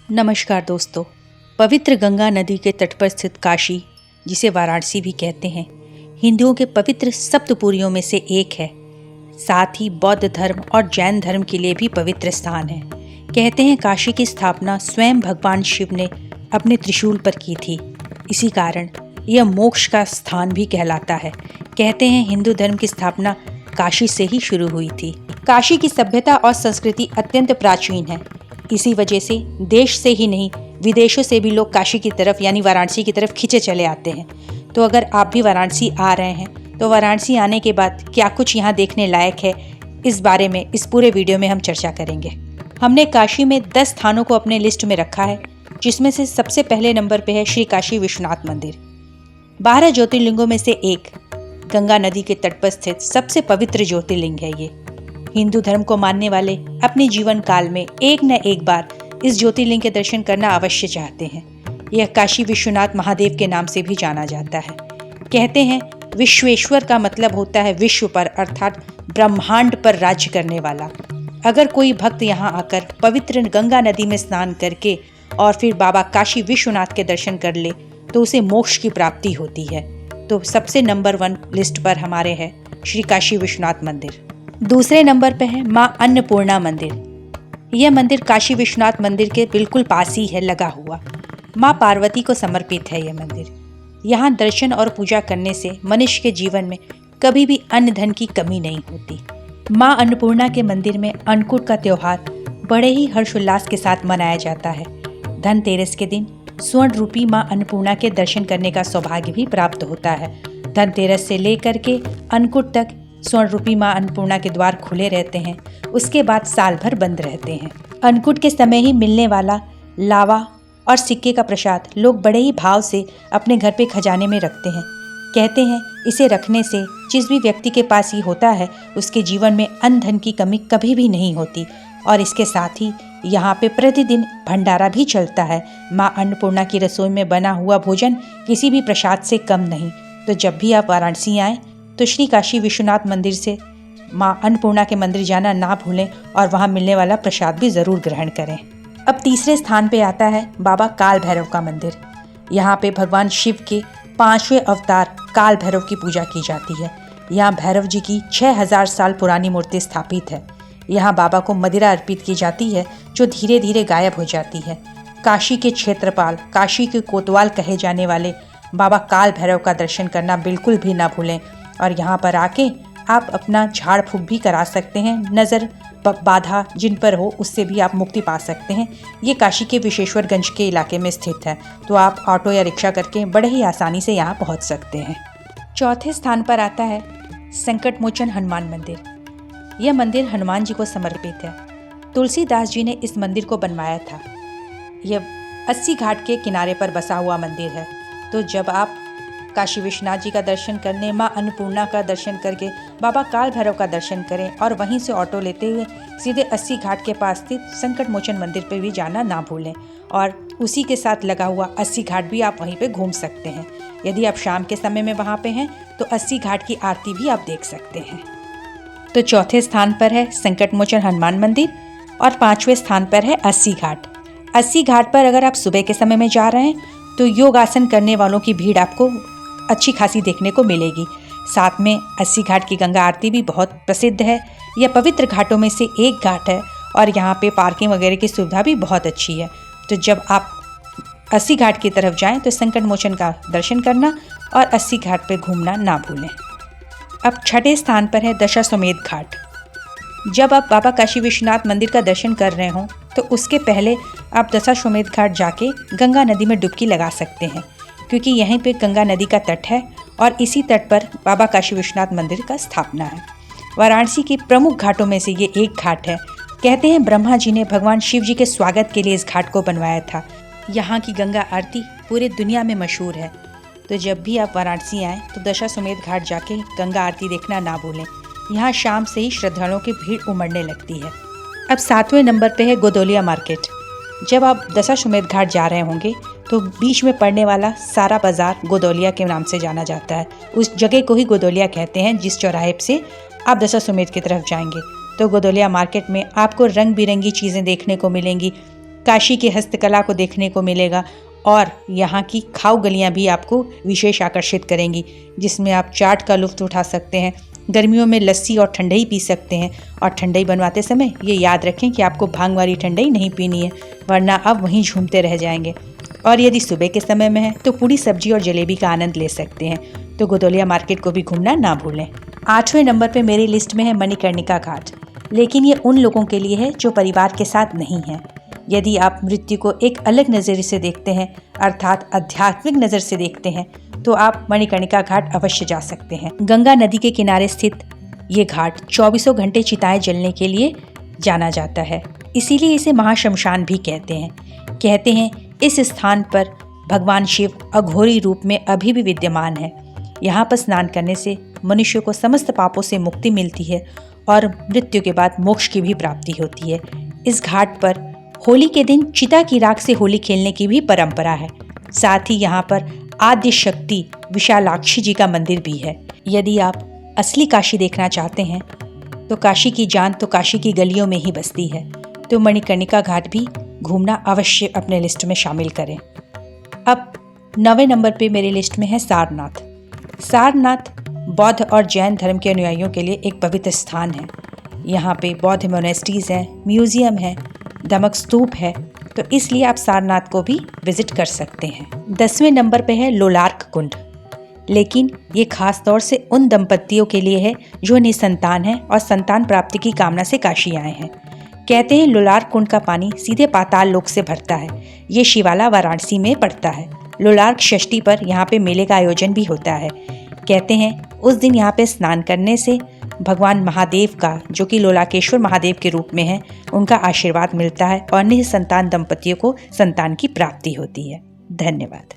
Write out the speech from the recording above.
नमस्कार दोस्तों। पवित्र गंगा नदी के तट पर स्थित काशी, जिसे वाराणसी भी कहते हैं, हिंदुओं के पवित्र सप्तपुरियों में से एक है। साथ ही बौद्ध धर्म और जैन धर्म के लिए भी पवित्र स्थान है। कहते हैं काशी की स्थापना स्वयं भगवान शिव ने अपने त्रिशूल पर की थी। इसी कारण यह मोक्ष का स्थान भी कहलाता है। कहते हैं हिंदू धर्म की स्थापना काशी से ही शुरू हुई थी। काशी की सभ्यता और संस्कृति अत्यंत प्राचीन है। इसी वजह से देश से ही नहीं, विदेशों से भी लोग काशी की तरफ यानी वाराणसी की तरफ खींचे चले आते हैं। तो अगर आप भी वाराणसी आ रहे हैं तो वाराणसी आने के बाद क्या कुछ यहाँ देखने लायक है, इस बारे में इस पूरे वीडियो में हम चर्चा करेंगे। हमने काशी में 10 स्थानों को अपने लिस्ट में रखा है, जिसमें से सबसे पहले नंबर पे है श्री काशी विश्वनाथ मंदिर। 12 ज्योतिर्लिंगों में से एक, गंगा नदी के तट पर स्थित सबसे पवित्र ज्योतिर्लिंग है ये। हिंदू धर्म को मानने वाले अपने जीवन काल में एक न एक बार इस ज्योतिर्लिंग के दर्शन करना अवश्य चाहते हैं। यह काशी विश्वनाथ महादेव के नाम से भी जाना जाता है। कहते हैं विश्वेश्वर का मतलब होता है विश्व पर, अर्थात ब्रह्मांड पर राज्य करने वाला। अगर कोई भक्त यहाँ आकर पवित्र गंगा नदी में स्नान करके और फिर बाबा काशी विश्वनाथ के दर्शन कर ले तो उसे मोक्ष की प्राप्ति होती है। तो सबसे नंबर 1 लिस्ट पर हमारे है श्री काशी विश्वनाथ मंदिर। दूसरे नंबर पे है माँ अन्नपूर्णा मंदिर। यह मंदिर काशी विश्वनाथ मंदिर के बिल्कुल पास ही है लगा हुआ। माँ पार्वती को समर्पित है यह मंदिर। यहाँ दर्शन और पूजा करने से मनुष्य के जीवन में कभी भी अन्न धन की कमी नहीं होती। माँ अन्नपूर्णा के मंदिर में अन्नकूट का त्योहार बड़े ही हर्षोल्लास के साथ मनाया जाता है। धनतेरस के दिन स्वर्ण रूपी माँ अन्नपूर्णा के दर्शन करने का सौभाग्य भी प्राप्त होता है। धनतेरस से लेकर के अन्नकूट तक स्वर्ण रूपी माँ अन्नपूर्णा के द्वार खुले रहते हैं। उसके बाद साल भर बंद रहते हैं। अन्नकूट के समय ही मिलने वाला लावा और सिक्के का प्रसाद लोग बड़े ही भाव से अपने घर पे खजाने में रखते हैं। कहते हैं इसे रखने से जिस भी व्यक्ति के पास ये होता है उसके जीवन में अन्न धन की कमी कभी भी नहीं होती। और इसके साथ ही यहाँ पे प्रतिदिन भंडारा भी चलता है। माँ अन्नपूर्णा की रसोई में बना हुआ भोजन किसी भी प्रसाद से कम नहीं। तो जब भी आप वाराणसी आएँ तो श्री काशी विश्वनाथ मंदिर से माँ अन्नपूर्णा के मंदिर जाना ना भूलें और वहाँ मिलने वाला प्रसाद भी ज़रूर ग्रहण करें। अब तीसरे स्थान पे आता है बाबा काल भैरव का मंदिर। यहाँ पे भगवान शिव के 5वें अवतार काल भैरव की पूजा की जाती है। यहाँ भैरव जी की 6000 साल पुरानी मूर्ति स्थापित है। यहाँ बाबा को मदिरा अर्पित की जाती है जो धीरे धीरे गायब हो जाती है। काशी के क्षेत्रपाल, काशी के कोतवाल कहे जाने वाले बाबा काल भैरव का दर्शन करना बिल्कुल भी ना भूलें। और यहाँ पर आके आप अपना झाड़ फूँक भी करा सकते हैं। नज़र बाधा जिन पर हो उससे भी आप मुक्ति पा सकते हैं। ये काशी के विशेश्वरगंज के इलाके में स्थित है, तो आप ऑटो या रिक्शा करके बड़े ही आसानी से यहाँ पहुँच सकते हैं। चौथे स्थान पर आता है संकट मोचन हनुमान मंदिर। यह मंदिर हनुमान जी को समर्पित है। तुलसीदास जी ने इस मंदिर को बनवाया था। यह 80 घाट के किनारे पर बसा हुआ मंदिर है। तो जब आप काशी विश्वनाथ जी का दर्शन करने, माँ अन्नपूर्णा का दर्शन करके बाबा काल भैरव का दर्शन करें और वहीं से ऑटो लेते हुए सीधे 80 घाट के पास स्थित संकट मोचन मंदिर पे भी जाना ना भूलें। और उसी के साथ लगा हुआ 80 घाट भी आप वहीं पे घूम सकते हैं। यदि आप शाम के समय में वहाँ पे हैं तो 80 घाट की आरती भी आप देख सकते हैं। तो चौथे स्थान पर है संकट मोचन हनुमान मंदिर और 5वें स्थान पर है 80 घाट। 80 घाट पर अगर आप सुबह के समय में जा रहे हैं तो योग आसन करने वालों की भीड़ आपको अच्छी खासी देखने को मिलेगी। साथ में 80 घाट की गंगा आरती भी बहुत प्रसिद्ध है। यह पवित्र घाटों में से एक घाट है और यहाँ पे पार्किंग वगैरह की सुविधा भी बहुत अच्छी है। तो जब आप 80 घाट की तरफ जाएं तो संकट मोचन का दर्शन करना और 80 घाट पे घूमना ना भूलें। अब छठे स्थान पर है दशाश्वमेध घाट। जब आप बाबा काशी विश्वनाथ मंदिर का दर्शन कर रहे हों तो उसके पहले आप दशाश्वमेध घाट जाके गंगा नदी में डुबकी लगा सकते हैं, क्योंकि यहीं पे गंगा नदी का तट है और इसी तट पर बाबा काशी विश्वनाथ मंदिर का स्थापना है। वाराणसी के प्रमुख घाटों में से ये एक घाट है। कहते हैं ब्रह्मा जी ने भगवान शिव जी के स्वागत के लिए इस घाट को बनवाया था। यहाँ की गंगा आरती पूरे दुनिया में मशहूर है। तो जब भी आप वाराणसी आएँ तो दशाश्वमेध घाट जाके गंगा आरती देखना ना भूलें। यहाँ शाम से ही श्रद्धालुओं की भीड़ उमड़ने लगती है। अब 7वें नंबर पे है गोदोलिया मार्केट। जब आप दशाश्वमेध घाट जा रहे होंगे तो बीच में पड़ने वाला सारा बाजार गोदोलिया के नाम से जाना जाता है। उस जगह को ही गोदोलिया कहते हैं जिस चौराहे से आप दशाश्वमेध की तरफ जाएंगे। तो गोदोलिया मार्केट में आपको रंग बिरंगी चीज़ें देखने को मिलेंगी। काशी की हस्तकला को देखने को मिलेगा और यहाँ की खाऊ गलियाँ भी आपको विशेष आकर्षित करेंगी, जिसमें आप चाट का लुत्फ़ उठा सकते हैं। गर्मियों में लस्सी और ठंडई पी सकते हैं और ठंडई बनवाते समय ये याद रखें कि आपको भांग वाली ठंडई नहीं पीनी है, वरना आप वहीं झूमते रह जाएंगे। और यदि सुबह के समय में है तो पूरी सब्जी और जलेबी का आनंद ले सकते हैं। तो गोदोलिया मार्केट को भी घूमना ना भूलें। 8वें नंबर पे मेरी लिस्ट में है मणिकर्णिका घाट, लेकिन ये उन लोगों के लिए है जो परिवार के साथ नहीं हैं। यदि आप मृत्यु को एक अलग नज़रिए से देखते हैं, अर्थात आध्यात्मिक नज़र से देखते हैं, तो आप मणिकर्णिका घाट अवश्य जा सकते हैं। गंगा नदी के किनारे स्थित ये घाट 24 घंटे चिताएं जलने के लिए जाना जाता है, इसीलिए इसे महाशमशान भी कहते हैं। कहते हैं इस स्थान पर भगवान शिव अघोरी रूप में अभी भी विद्यमान है। यहाँ पर स्नान करने से मनुष्य को समस्त पापों से मुक्ति मिलती है और मृत्यु के बाद मोक्ष की भी प्राप्ति होती है। इस घाट पर होली के दिन चिता की राख से होली खेलने की भी परंपरा है। साथ ही यहाँ पर आद्य शक्ति विशालाक्षी जी का मंदिर भी है। यदि आप असली काशी देखना चाहते हैं तो काशी की जान तो काशी की गलियों में ही बसती है, तो मणिकर्णिका घाट भी घूमना अवश्य अपने लिस्ट में शामिल करें। अब 9वें नंबर पे मेरी लिस्ट में है सारनाथ। सारनाथ बौद्ध और जैन धर्म के अनुयायियों के लिए एक पवित्र स्थान है। यहाँ पे बौद्ध मोनेस्ट्रीज हैं, म्यूजियम है, दमक स्तूप है, तो इसलिए आप सारनाथ को भी विजिट कर सकते हैं। 10वें नंबर पे है लोलार्क कुंड, लेकिन ये खास तौर से उन दंपतियों के लिए है जो निसंतान हैं और संतान प्राप्ति की कामना से काशी आए हैं। कहते हैं लोलार्क कुंड का पानी सीधे पाताल लोक से भरता है। ये शिवाला वाराणसी में पड़ता है। लोलार्क षष्ठी पर यहाँ पे मेले का आयोजन भी होता है। कहते हैं उस दिन यहाँ पे स्नान करने से भगवान महादेव का, जो कि लोलाकेश्वर महादेव के रूप में है, उनका आशीर्वाद मिलता है और निसंतान दंपतियों को संतान की प्राप्ति होती है। धन्यवाद।